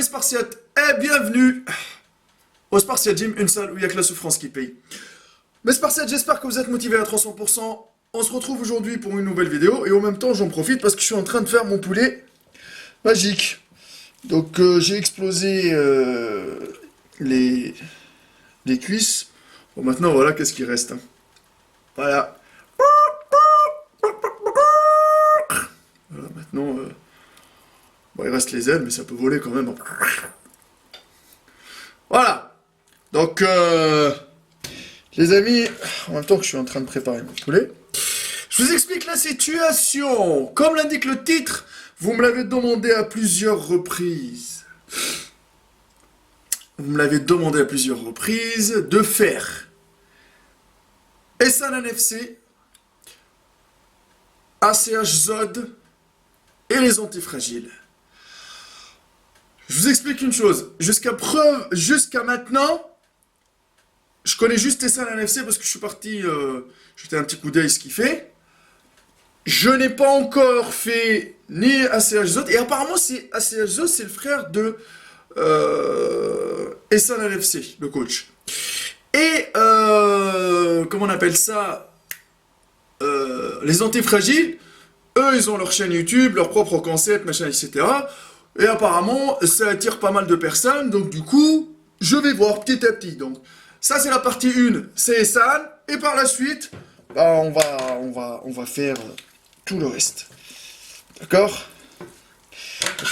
Spartiates, et bienvenue au Spartiate Gym, une salle où il n'y a que la souffrance qui paye. Mes Spartiates, j'espère que vous êtes motivés à 300%. On se retrouve aujourd'hui pour une nouvelle vidéo, et en même temps j'en profite parce que je suis en train de faire mon poulet magique. Donc j'ai explosé les cuisses. Bon, maintenant voilà, qu'est-ce qui reste, hein. Voilà. Voilà, maintenant, bon, il reste les ailes, mais ça peut voler quand même. Voilà. Donc, les amis, en même temps que je suis en train de préparer mon poulet, je vous explique la situation. Comme l'indique le titre, vous me l'avez demandé à plusieurs reprises. Vous me l'avez demandé à plusieurs reprises de faire Essan NFC, ACH Zod et les antifragiles. Je vous explique une chose. Jusqu'à maintenant, je connais juste Essan NFC parce que je suis parti, jeter un petit coup d'œil ce qu'il fait. Je n'ai pas encore fait ni ACH Zod, et apparemment c'est ACH Zod, c'est le frère de Essan NFC, le coach. Et comment on appelle ça, les antifragiles, eux ils ont leur chaîne YouTube, leur propre concept, machin, etc. Et apparemment ça attire pas mal de personnes, donc du coup je vais voir petit à petit. Donc ça c'est la partie 1, c'est Essan, et par la suite bah, on va faire tout le reste. D'accord?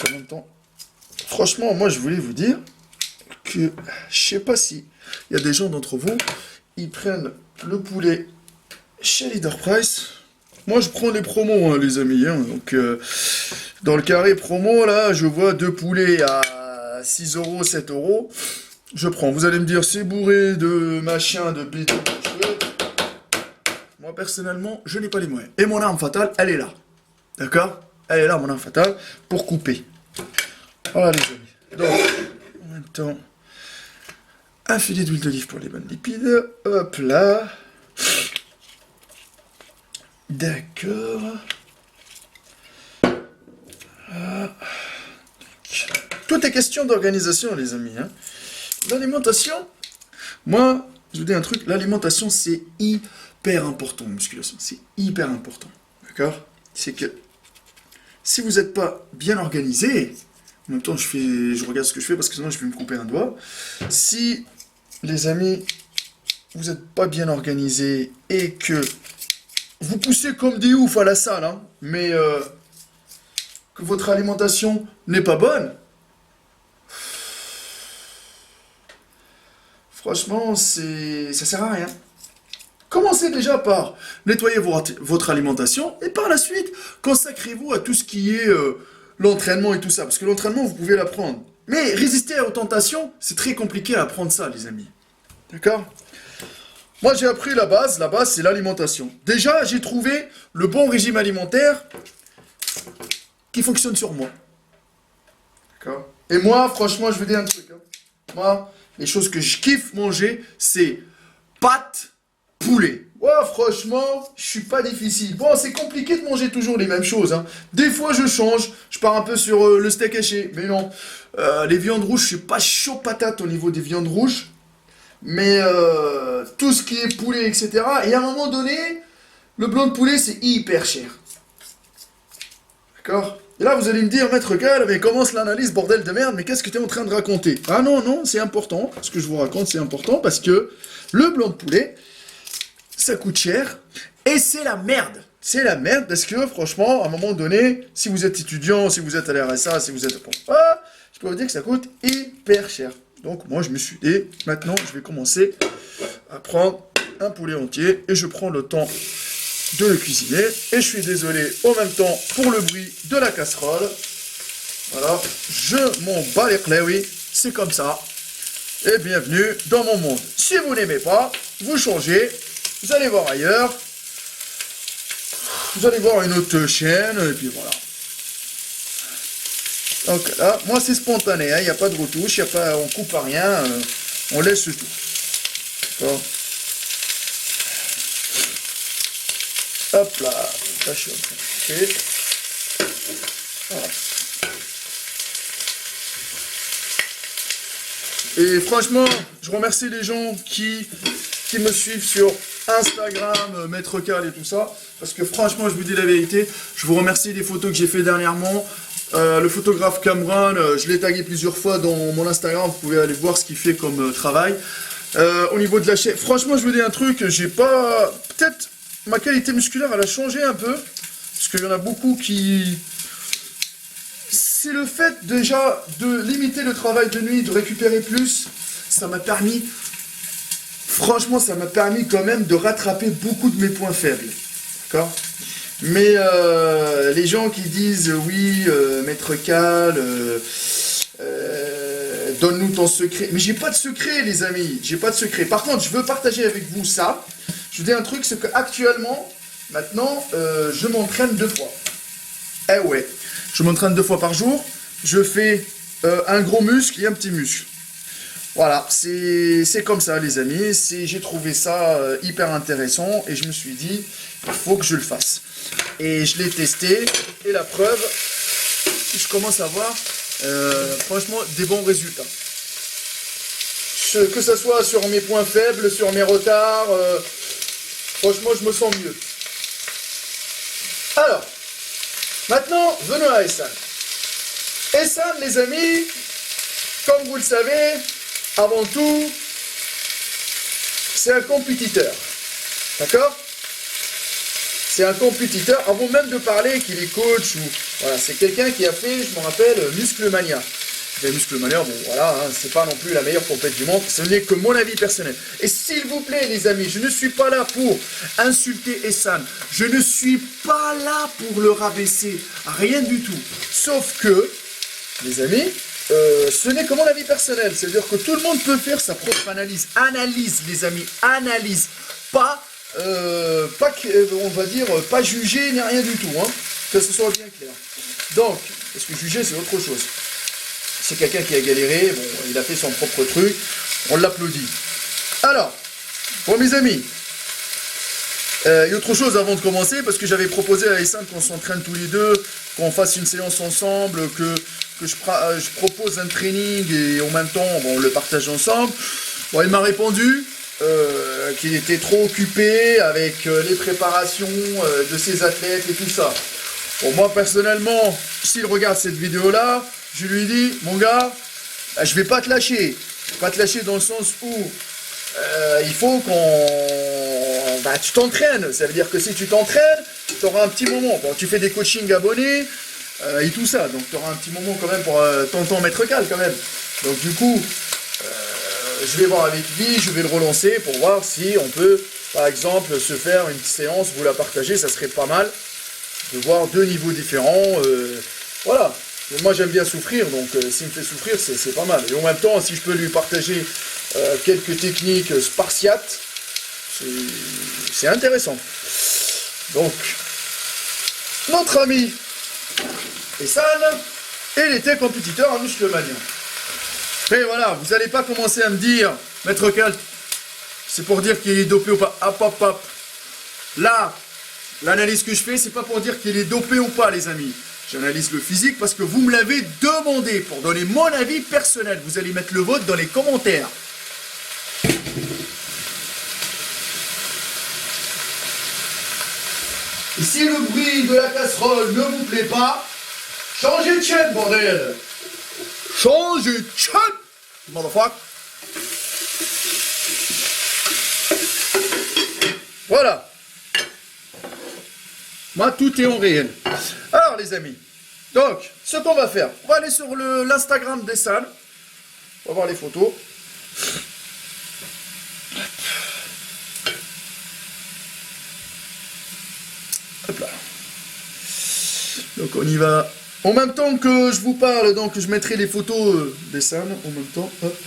En même temps, franchement, moi je voulais vous dire que je sais pas si il y a des gens d'entre vous, ils prennent le poulet chez Leader Price. Moi je prends les promos, hein, les amis, hein. Donc dans le carré promo là, je vois 2 poulets à 6 euros, 7 euros. Je prends. Vous allez me dire c'est bourré de machin, de bidon. Moi personnellement, je n'ai pas les moyens. Et mon arme fatale, elle est là. D'accord? Elle est là, mon arme fatale, pour couper. Voilà les amis. Donc, en même temps, un filet d'huile d'olive pour les bonnes lipides. Hop là. D'accord. Ah. Tout est question d'organisation, les amis, hein. L'alimentation, moi, je vous dis un truc, l'alimentation, c'est hyper important, la musculation. C'est hyper important. D'accord? C'est que si vous n'êtes pas bien organisé, en même temps, je regarde ce que je fais parce que sinon, je vais me couper un doigt. Si, les amis, vous n'êtes pas bien organisé et que vous poussez comme des oufs à la salle, hein, mais que votre alimentation n'est pas bonne, franchement, ça sert à rien. Commencez déjà par nettoyer votre alimentation et par la suite, consacrez-vous à tout ce qui est l'entraînement et tout ça. Parce que l'entraînement, vous pouvez l'apprendre. Mais résister aux tentations, c'est très compliqué à apprendre ça, les amis. D'accord? Moi, j'ai appris la base. La base, c'est l'alimentation. Déjà, j'ai trouvé le bon régime alimentaire qui fonctionne sur moi. D'accord? Et moi, franchement, je vous dis un truc, hein. Moi, les choses que je kiffe manger, c'est pâtes, poulet. Ouais, franchement, je suis pas difficile. Bon, c'est compliqué de manger toujours les mêmes choses, hein. Des fois, je change. Je pars un peu sur le steak haché. Mais non, les viandes rouges, je suis pas chaud patate au niveau des viandes rouges. Mais tout ce qui est poulet, etc. Et à un moment donné, le blanc de poulet, c'est hyper cher. D'accord? Et là, vous allez me dire, Maître Cal, mais commence l'analyse, bordel de merde, mais qu'est-ce que tu es en train de raconter? Ah non, non, c'est important. Ce que je vous raconte, c'est important parce que le blanc de poulet, ça coûte cher et c'est la merde. C'est la merde parce que, franchement, à un moment donné, si vous êtes étudiant, si vous êtes à l'RSA, si vous êtes pas, je peux vous dire que ça coûte hyper cher. Donc, moi, je me suis dit, maintenant, je vais commencer à prendre un poulet entier et je prends le temps de le cuisiner. Et je suis désolé en même temps pour le bruit de la casserole. Voilà, je m'en bats les clés, oui, c'est comme ça. Et bienvenue dans mon monde. Si vous n'aimez pas, vous changez, vous allez voir ailleurs. Vous allez voir une autre chaîne, et puis voilà. Donc là, moi c'est spontané, hein, il n'y a pas de retouche, on coupe à rien, on laisse tout. D'accord. Hop là, là je suis en train de couper. Voilà. Et franchement, je remercie les gens qui me suivent sur Instagram, Maître Cal et tout ça. Parce que franchement, je vous dis la vérité, je vous remercie des photos que j'ai fait dernièrement. Le photographe Cameron, je l'ai tagué plusieurs fois dans mon Instagram, vous pouvez aller voir ce qu'il fait comme travail. Au niveau de la chaîne, franchement, je vous dis un truc, j'ai pas... Peut-être ma qualité musculaire, elle a changé un peu. Parce qu'il y en a beaucoup qui... C'est le fait déjà de limiter le travail de nuit, de récupérer plus. Ça m'a permis... Franchement, ça m'a permis quand même de rattraper beaucoup de mes points faibles. D'accord ? Mais les gens qui disent oui, Maître Cal, donne-nous ton secret. Mais j'ai pas de secret, les amis. J'ai pas de secret. Par contre, je veux partager avec vous ça. Je vous dis un truc, c'est qu'actuellement, maintenant, je m'entraîne 2 fois. Eh ouais, je m'entraîne 2 fois par jour. Je fais un gros muscle et un petit muscle. Voilà, c'est comme ça, les amis. J'ai trouvé ça hyper intéressant et je me suis dit, il faut que je le fasse. Et je l'ai testé et la preuve, je commence à voir franchement des bons résultats. Que ce soit sur mes points faibles, sur mes retards, franchement je me sens mieux. Alors, maintenant venons à Ehsan. Ehsan, les amis, comme vous le savez, avant tout, c'est un compétiteur. D'accord ? C'est un compétiteur, avant même de parler qu'il est coach, ou voilà, c'est quelqu'un qui a fait, je me rappelle, Musclemania. Et Musclemania, bon voilà, hein, c'est pas non plus la meilleure compète du monde, ce n'est que mon avis personnel. Et s'il vous plaît, les amis, je ne suis pas là pour insulter Ehsan, je ne suis pas là pour le rabaisser, rien du tout. Sauf que, les amis, ce n'est que mon avis personnel, c'est-à-dire que tout le monde peut faire sa propre analyse. Analyse, les amis, analyse, pas on va dire, pas juger ni rien du tout, hein, que ce soit bien clair. Donc, parce que juger c'est autre chose. C'est quelqu'un qui a galéré, bon, il a fait son propre truc, on l'applaudit. Alors, bon mes amis, il y a autre chose avant de commencer, parce que j'avais proposé à Ehsan qu'on s'entraîne tous les deux, qu'on fasse une séance ensemble, que je propose un training et en même temps, bon, on le partage ensemble. Bon, il m'a répondu qu'il était trop occupé avec les préparations de ses athlètes et tout ça. Bon, moi personnellement, s'il regarde cette vidéo-là, je lui dis, mon gars, je vais pas te lâcher. Pas te lâcher dans le sens où il faut tu t'entraînes. Ça veut dire que si tu t'entraînes, tu auras un petit moment. Bon, tu fais des coachings abonnés et tout ça. Donc tu auras un petit moment quand même pour tonton Maître Cal quand même. Donc du coup, je vais voir avec lui, je vais le relancer pour voir si on peut, par exemple, se faire une petite séance, vous la partagez, ça serait pas mal de voir 2 niveaux différents. Voilà. Moi j'aime bien souffrir, donc s'il me fait souffrir, c'est pas mal. Et en même temps, si je peux lui partager quelques techniques spartiates, c'est intéressant. Donc, notre ami Ehsan, il était compétiteur en Musclemania. Et voilà, vous n'allez pas commencer à me dire, Maître Cal, c'est pour dire qu'il est dopé ou pas. Hop, hop, hop. Là, l'analyse que je fais, c'est pas pour dire qu'il est dopé ou pas, les amis. J'analyse le physique parce que vous me l'avez demandé pour donner mon avis personnel. Vous allez mettre le vôtre dans les commentaires. Et si le bruit de la casserole ne vous plaît pas, changez de chaîne, bordel. Changez de chaîne, motherfucker. Voilà. Moi, tout est en réel. Alors, les amis, donc, ce qu'on va faire, on va aller sur l'Instagram d'Ehsan. On va voir les photos. Hop là. Donc, on y va. En même temps que je vous parle, donc, je mettrai les photos d'Ehsan. En même temps, hop.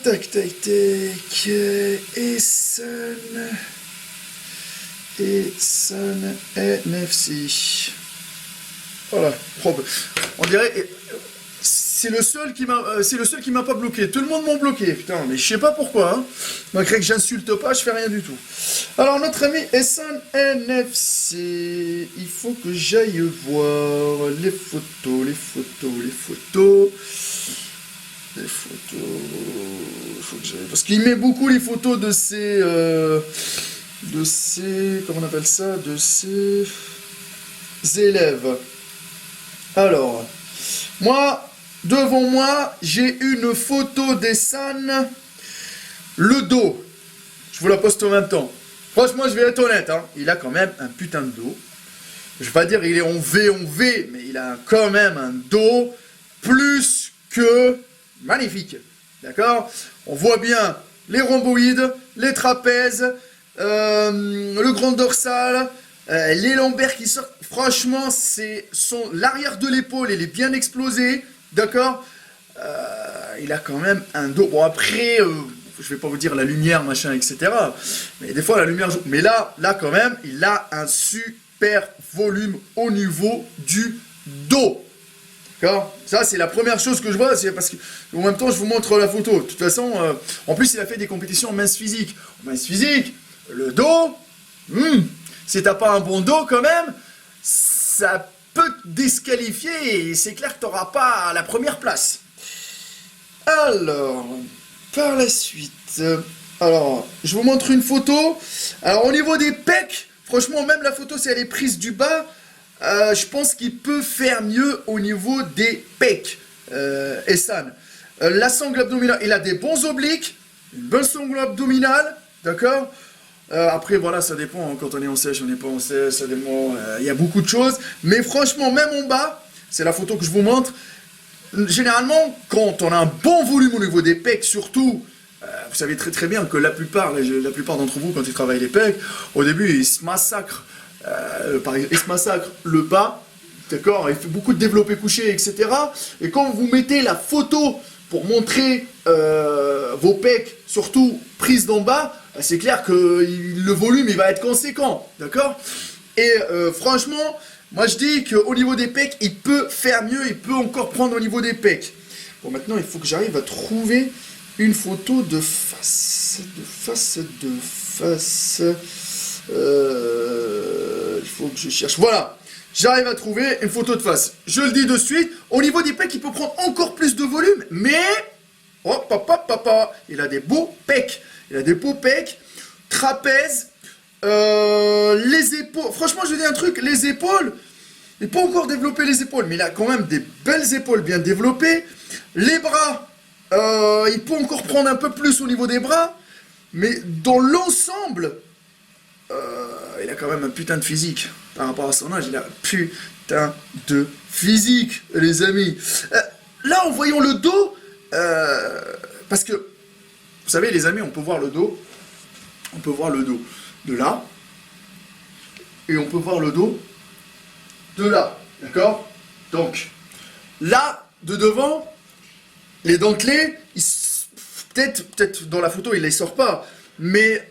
Tac, tac, tac. Ehsan NFC. Voilà. On dirait. C'est le seul qui m'a pas bloqué. Tout le monde m'a bloqué, putain, mais je sais pas pourquoi. Hein. Malgré que j'insulte pas, je fais rien du tout. Alors notre ami Ehsan NFC, il faut que j'aille voir les photos. Les photos... Faut que j'aille... Parce qu'il met beaucoup les photos de ses... comment on appelle ça? De ses élèves. Alors, moi, devant moi, j'ai une photo d'Ehsan, le dos. Je vous la poste en même temps. Franchement, je vais être honnête, hein, il a quand même un putain de dos. Je vais pas dire il est en V, mais il a quand même un dos plus que magnifique. D'accord? On voit bien les rhomboïdes, les trapèzes, le grand dorsal, les lombaires qui sortent. Franchement, l'arrière de l'épaule, il est bien explosé. D'accord? Il a quand même un dos. Bon, après, je vais pas vous dire la lumière, machin, etc. Mais des fois, la lumière joue. Mais là, quand même, il a un super volume au niveau du dos. D'accord? Ça, c'est la première chose que je vois, c'est parce que, en même temps, je vous montre la photo. De toute façon, en plus, il a fait des compétitions en mince physique. En mince physique, le dos, si t'as pas un bon dos quand même, ça peut te disqualifier et c'est clair que t'auras pas la première place. Alors, par la suite, alors, je vous montre une photo. Alors, au niveau des pecs, franchement, même la photo, si elle est prise du bas, je pense qu'il peut faire mieux au niveau des pecs, Ehsan. La sangle abdominale, il a des bons obliques, une bonne sangle abdominale, d'accord. Après, voilà, ça dépend, hein, quand on est en sèche, on n'est pas en sèche, ça dépend, il y a beaucoup de choses. Mais franchement, même en bas, c'est la photo que je vous montre, généralement, quand on a un bon volume au niveau des pecs, surtout, vous savez très très bien que la plupart d'entre vous, quand ils travaillent les pecs, au début, ils se massacrent. Il se massacre le bas, d'accord, il fait beaucoup de développé couché, etc. Et quand vous mettez la photo pour montrer vos pecs, surtout prises d'en bas, c'est clair que le volume il va être conséquent, d'accord. Et franchement, moi je dis qu'au niveau des pecs, il peut faire mieux, il peut encore prendre au niveau des pecs. Bon, maintenant il faut que j'arrive à trouver une photo de face, il faut que je cherche. Voilà, j'arrive à trouver une photo de face. Je le dis de suite. Au niveau des pecs, il peut prendre encore plus de volume, mais il a des beaux pecs. Il a des beaux pecs, trapèze, les épaules. Franchement, je dis un truc, les épaules. Il peut encore développer les épaules, mais il a quand même des belles épaules bien développées. Les bras, il peut encore prendre un peu plus au niveau des bras, mais dans l'ensemble. Il a quand même un putain de physique. Par rapport à son âge, il a un putain de physique, les amis. Là, en voyant le dos, parce que, vous savez, les amis, on peut voir le dos. On peut voir le dos de là. Et on peut voir le dos de là. D'accord? Donc, là, de devant, les dentelés, peut-être dans la photo, il les sort pas. Mais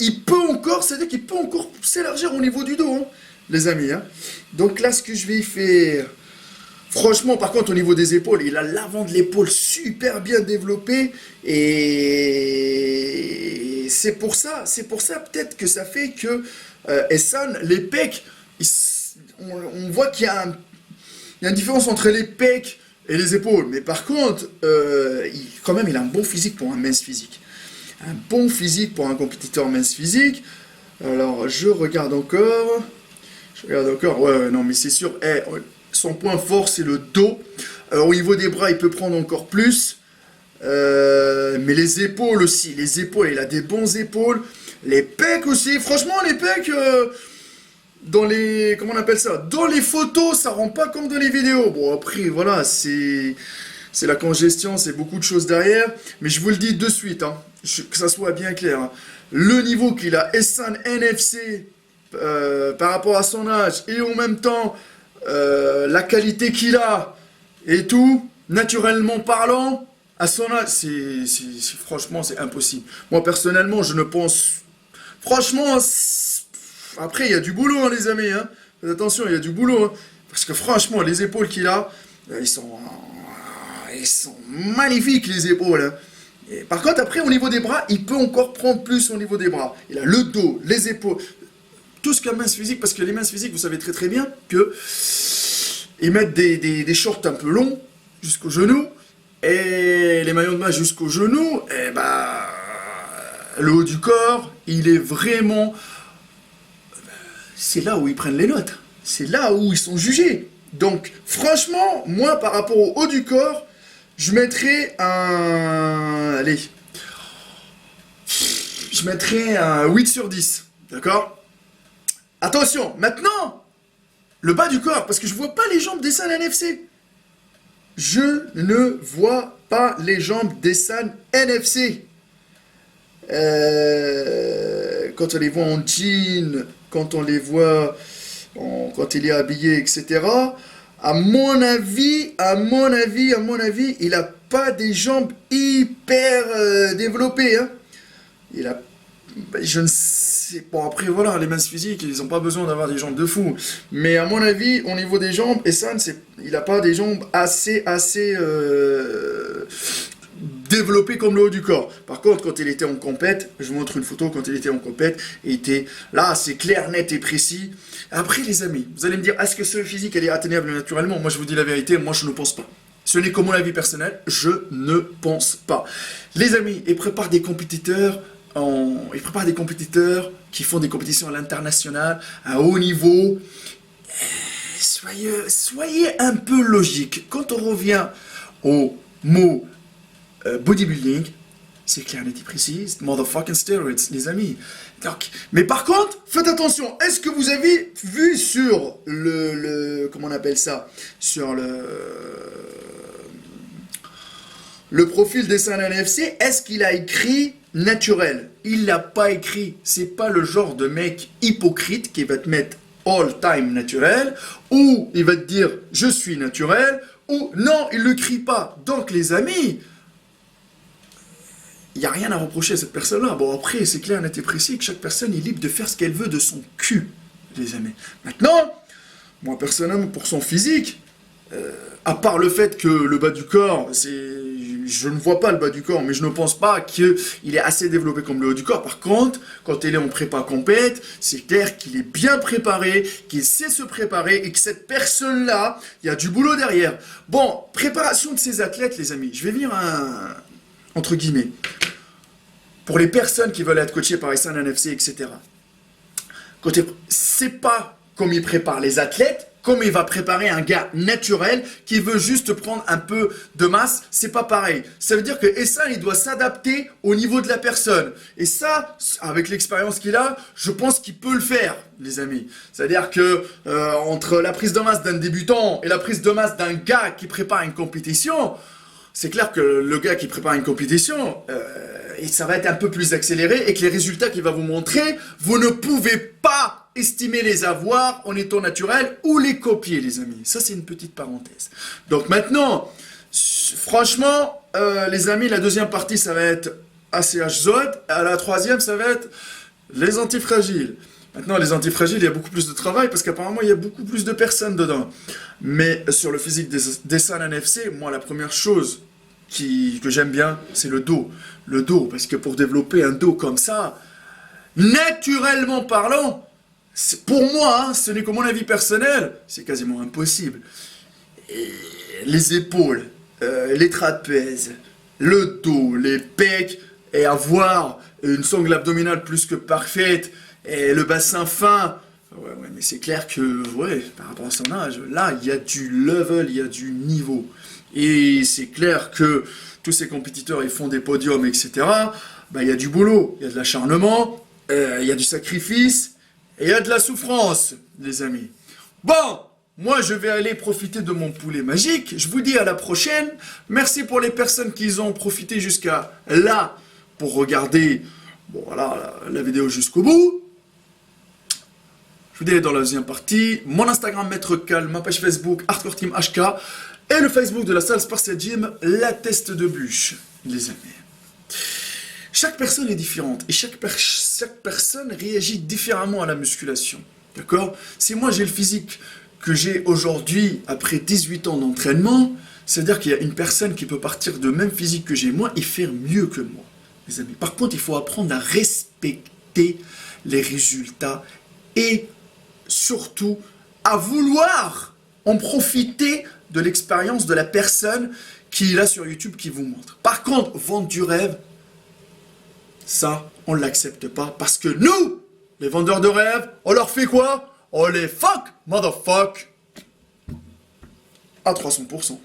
il peut encore, c'est-à-dire qu'il peut encore s'élargir au niveau du dos, hein, les amis. Hein. Donc là, ce que je vais faire, franchement, par contre, au niveau des épaules, il a l'avant de l'épaule super bien développé. Et c'est pour ça peut-être que ça fait que Ehsan, les pecs, on voit qu'il y a une différence entre les pecs et les épaules. Mais par contre, quand même, il a un bon physique pour un mince physique. Un bon physique pour un compétiteur mince physique. Alors, je regarde encore. Ouais, non, mais c'est sûr. Son point fort, c'est le dos. Au niveau des bras, il peut prendre encore plus. Mais les épaules aussi. Les épaules, il a des bons épaules. Les pecs aussi. Franchement, les pecs, dans les... Comment on appelle ça? Dans les photos, ça rend pas comme dans les vidéos. Bon, après, voilà, c'est la congestion, c'est beaucoup de choses derrière. Mais je vous le dis de suite, hein, que ça soit bien clair. Hein. Le niveau qu'il a, Ehsan NFC, par rapport à son âge, et en même temps, la qualité qu'il a, et tout, naturellement parlant, à son âge, franchement, c'est impossible. Moi, personnellement, je ne pense... Franchement, après, il y a du boulot, hein, les amis. Hein. Faites attention, il y a du boulot. Hein. Parce que franchement, les épaules qu'il a, ils sont magnifiques, les épaules. Hein. Et par contre, après, au niveau des bras, il peut encore prendre plus au niveau des bras. Il a le dos, les épaules, tout ce qu'un mince physique, parce que les minces physiques, vous savez très très bien que ils mettent des shorts un peu longs, jusqu'aux genoux, et les maillots de bain jusqu'aux genoux, et bah, le haut du corps, il est vraiment... C'est là où ils prennent les notes. C'est là où ils sont jugés. Donc, franchement, moi, par rapport au haut du corps, je mettrais un... Allez. Je mettrais un 8 sur 10. D'accord? Attention, maintenant, le bas du corps, parce que je vois pas les jambes d'Essan NFC. Je ne vois pas les jambes d'Essan NFC. Quand on les voit en jean, quand on les voit quand il est habillé, etc. À mon avis, il a pas des jambes hyper développées. Hein. Il a, je ne sais pas. Après voilà, les minces physiques, ils n'ont pas besoin d'avoir des jambes de fou. Mais à mon avis, au niveau des jambes, Essan, il a pas des jambes assez développé comme le haut du corps. Par contre, quand il était en compète, je vous montre une photo, quand il était en compète, il était là, c'est clair, net et précis. Après, les amis, vous allez me dire, est-ce que ce physique, elle est atteignable naturellement? Moi, je vous dis la vérité, moi, je ne pense pas. Ce n'est que mon avis personnel, je ne pense pas. Les amis, ils préparent des compétiteurs, qui font des compétitions à l'international, à haut niveau. Soyez un peu logique. Quand on revient au mot bodybuilding, c'est clair, net et précis, motherfucking steroids, les amis. Donc, mais par contre, faites attention, est-ce que vous avez vu sur comment on appelle ça, sur le profil d'Essan NFC, est-ce qu'il a écrit naturel? Il l'a pas écrit. C'est pas le genre de mec hypocrite qui va te mettre all time naturel, ou il va te dire je suis naturel, ou non, il le crie pas. Donc les amis, il n'y a rien à reprocher à cette personne-là. Bon, après, c'est clair, net et précis que chaque personne est libre de faire ce qu'elle veut de son cul, les amis. Maintenant, moi, personnellement, pour son physique, à part le fait que le bas du corps, je ne vois pas le bas du corps, mais je ne pense pas qu'il est assez développé comme le haut du corps. Par contre, quand il est en prépa compète, c'est clair qu'il est bien préparé, qu'il sait se préparer et que cette personne-là, il y a du boulot derrière. Bon, préparation de ces athlètes, les amis. Je vais venir entre guillemets, pour les personnes qui veulent être coachées par Essan NFC, etc. C'est pas comme il prépare les athlètes, comme il va préparer un gars naturel qui veut juste prendre un peu de masse, c'est pas pareil. Ça veut dire que Essan, il doit s'adapter au niveau de la personne. Et ça, avec l'expérience qu'il a, je pense qu'il peut le faire, les amis. C'est-à-dire que entre la prise de masse d'un débutant et la prise de masse d'un gars qui prépare une compétition, c'est clair que le gars qui prépare une compétition, ça va être un peu plus accéléré et que les résultats qu'il va vous montrer, vous ne pouvez pas estimer les avoir en étant naturel ou les copier, les amis. Ça, c'est une petite parenthèse. Donc maintenant, franchement, les amis, la deuxième partie, ça va être ACH Zod. À la troisième, ça va être les antifragiles. Maintenant, les antifragiles, il y a beaucoup plus de travail parce qu'apparemment, il y a beaucoup plus de personnes dedans. Mais sur le physique d'Essan NFC, moi, la première chose que j'aime bien, c'est le dos. Le dos, parce que pour développer un dos comme ça, naturellement parlant, pour moi, ce n'est que mon avis personnel, c'est quasiment impossible. Et les épaules, les trapèzes, le dos, les pecs, et avoir une sangle abdominale plus que parfaite, et le bassin fin, ouais, mais c'est clair que, ouais, par rapport à son âge, là, il y a du level, il y a du niveau. Et c'est clair que tous ces compétiteurs, ils font des podiums, etc. Bah, il y a du boulot, il y a de l'acharnement, il y a du sacrifice, et il y a de la souffrance, les amis. Bon, moi, je vais aller profiter de mon poulet magique. Je vous dis à la prochaine. Merci pour les personnes qui ont profité jusqu'à là pour regarder, bon, voilà, la vidéo jusqu'au bout. Je vous dis dans la deuxième partie, mon Instagram Maître Cal, ma page Facebook Hardcore Team HK et le Facebook de la salle Spartia Gym, la teste de bûche, les amis. Chaque personne est différente et chaque personne réagit différemment à la musculation. D'accord? Si moi j'ai le physique que j'ai aujourd'hui après 18 ans d'entraînement, c'est-à-dire qu'il y a une personne qui peut partir de même physique que j'ai moi et faire mieux que moi, les amis. Par contre, il faut apprendre à respecter les résultats et surtout à vouloir en profiter de l'expérience de la personne qu'il a sur YouTube qui vous montre. Par contre, vendre du rêve, ça, on ne l'accepte pas parce que nous, les vendeurs de rêve, on leur fait quoi? On les fuck, motherfuck, à 300%.